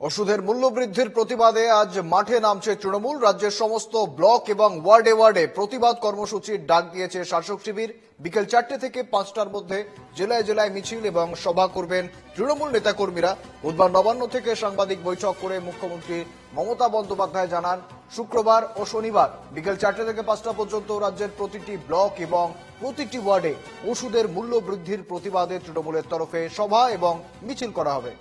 ওষুধের মূল্য বৃদ্ধির প্রতিবাদে আজ মাঠে নামছে তৃণমূল। রাজ্যের সমস্ত ব্লক এবং ওয়ার্ডে ওয়ার্ডে প্রতিবাদ কর্মসূচির ডাক দিয়েছে শাসক শিবির। বিকেল 4টে থেকে 5টার মধ্যে জেলায় জেলায় মিছিল এবং সভা করবেন তৃণমূল নেতাকর্মীরা। বুধবার নবান্ন থেকে সাংবাদিক বৈঠক করে মুখ্যমন্ত্রী মমতা বন্দ্যোপাধ্যায় জানান, শুক্রবার ও শনিবার বিকেল 4টে থেকে 5টা পর্যন্ত রাজ্যের প্রতিটি ব্লক এবং প্রতিটি ওয়ার্ডে ওষুধের মূল্য বৃদ্ধির প্রতিবাদে তৃণমূলের তরফে সভা এবং মিছিল করা হবে।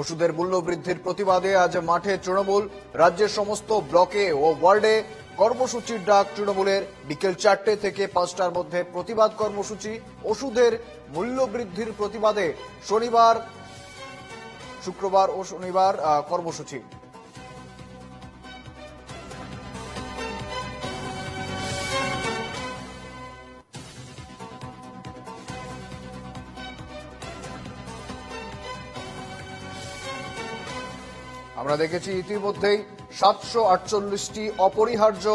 ওষুধের মূল্য বৃদ্ধির প্রতিবাদে আজ মাঠে তৃণমূল। রাজ্যের সমস্ত ব্লকে ও ওয়ার্ডে কর্মসূচির ডাক তৃণমূলের। বিকেল 4টে থেকে 5টার মধ্যে প্রতিবাদ কর্মসূচি। ওষুধের মূল্য বৃদ্ধির প্রতিবাদে শুক্রবার ও শনিবার কর্মসূচি। আমরা দেখেছি ইতিমধ্যেই 748টি অপরিহার্য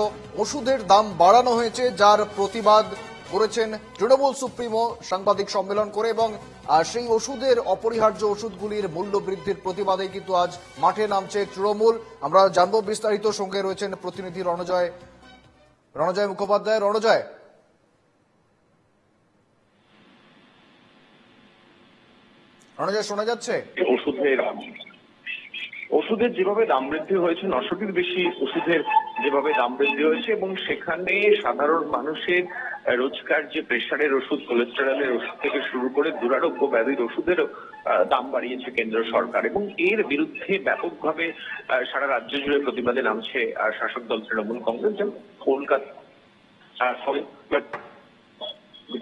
ওষুধের দাম বাড়ানো হয়েছে, যার প্রতিবাদ করেছেন তৃণমূল সুপ্রিমো সাংবাদিক সম্মেলন করে, এবং সেই ওষুধের অপরিহার্য ওষুধগুলির মূল্য বৃদ্ধির প্রতিবাদে কিন্তু আজ মাঠে নামছে তৃণমূল। আমরা জানবো বিস্তারিত। সঙ্গে রয়েছেন প্রতিনিধি রণজয় মুখোপাধ্যায়। রণজয়, শোনা যাচ্ছে? ওষুধের যেভাবে দাম বৃদ্ধি হয়েছে, 900টির বেশি ওষুধের যেভাবে দাম বৃদ্ধি হয়েছে, এবং সেখানে সাধারণ মানুষের রোজকার যে প্রেশারের ওষুধ, কোলেস্টেরলের ওষুধ থেকে শুরু করে দুরারোগ্য ব্যাধির ওষুধের দাম বাড়িয়েছে কেন্দ্র সরকার, এবং এর বিরুদ্ধে ব্যাপকভাবে সারা রাজ্য জুড়ে প্রতিবাদে নামছে শাসক দল তৃণমূল কংগ্রেস। যেমন কলকাতা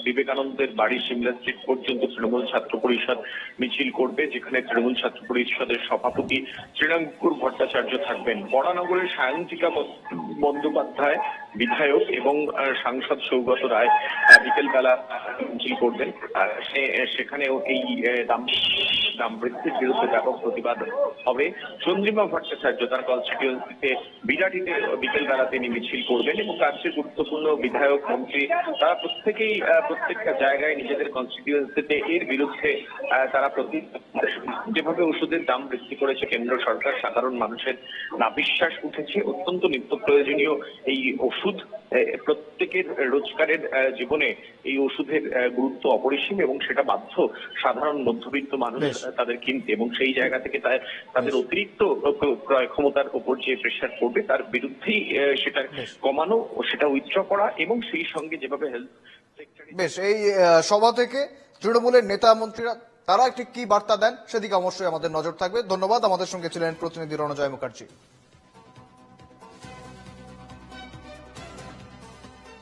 বিবেকানন্দের বাড়ি সিমলা স্ট্রিট পর্যন্ত তৃণমূল ছাত্র পরিষদ মিছিল করবে, যেখানে তৃণমূল ছাত্র পরিষদের সভাপতি শ্রীরাঙ্কুর ভট্টাচার্য থাকবেন। বরানগরের সায়ন্তিকা বন্দ্যোপাধ্যায় বিধায়ক এবং সাংসদ সৌগত রায় বিকেলবেলা মিছিল করবেন। সেখানেও এই দাম বৃদ্ধির বিরুদ্ধে ব্যাপক প্রতিবাদ হবে। চন্দ্রিমা ভট্টাচার্য তার কনস্টিটিউয়েন্সিতে বিরাটিতে বিকেলবেলা তিনি মিছিল করবেন, এবং রাজ্যের গুরুত্বপূর্ণ বিধায়ক মন্ত্রী তারা প্রত্যেকটা জায়গায় নিজেদের কনস্টিটিউয়েন্সিতে এর বিরুদ্ধে তারা যেভাবে ওষুধের দাম বৃদ্ধি করেছে কেন্দ্র সরকার, সাধারণ মানুষের নাভিশ্বাস উঠেছে। অত্যন্ত নিত্য প্রয়োজনীয় এই ওষুধ, প্রত্যেকের রোজগারের জীবনে এই ওষুধের গুরুত্ব অপরিসীম, এবং সেটা বাধ্য সাধারণ মধ্যবিত্ত মানুষ তাদের কিনতে, এবং সেই জায়গা থেকে তাদের অতিরিক্ত ক্রয় ক্ষমতার উপর যে প্রেশার পড়বে তার বিরুদ্ধেই সেটা কমানো ও সেটা উইথড্র করা, এবং সেই সঙ্গে যেভাবে হেলথ সেক্টরে এই সভা থেকে তৃণমূলের নেতা মন্ত্রীরা তারা ঠিক কি বার্তা দেন সেদিকে অবশ্যই আমাদের নজর থাকবে। ধন্যবাদ। আমাদের সঙ্গে ছিলেন প্রতিনিধি রণজয় মুখার্জি।